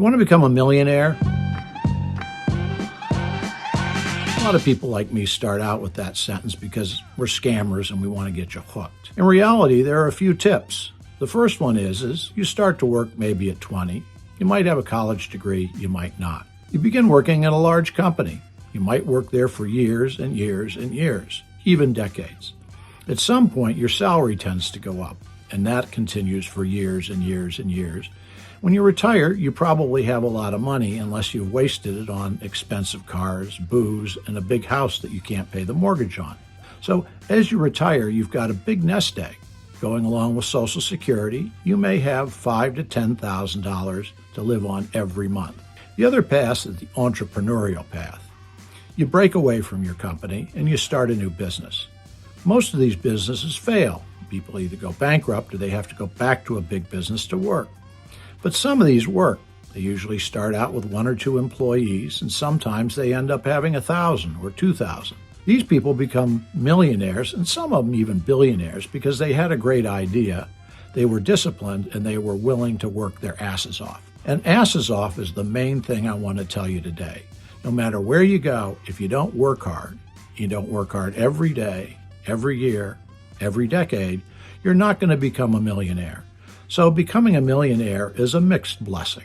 You want to become a millionaire? A lot of people like me start out with that sentence because we're scammers and we want to get you hooked. In reality, there are a few tips. The first one is you start to work maybe at 20. You might have a college degree, you might not. You begin working at a large company. You might work there for years and years and years, even decades. At some point, your salary tends to go up, and that continues for years and years and years. When you retire, you probably have a lot of money unless you've wasted it on expensive cars, booze, and a big house that you can't pay the mortgage on. So as you retire, you've got a big nest egg. Going along with Social Security, you may have $5,000 to $10,000 to live on every month. The other path is the entrepreneurial path. You break away from your company and you start a new business. Most of these businesses fail. People either go bankrupt or they have to go back to a big business to work. But some of these work. They usually start out with 1 or 2 employees, and sometimes they end up having 1,000 or 2,000. These people become millionaires, and some of them even billionaires, because they had a great idea, they were disciplined, and they were willing to work their asses off. And asses off is the main thing I want to tell you today. No matter where you go, if you don't work hard, you don't work hard every day, every year, every decade, you're not going to become a millionaire. So becoming a millionaire is a mixed blessing.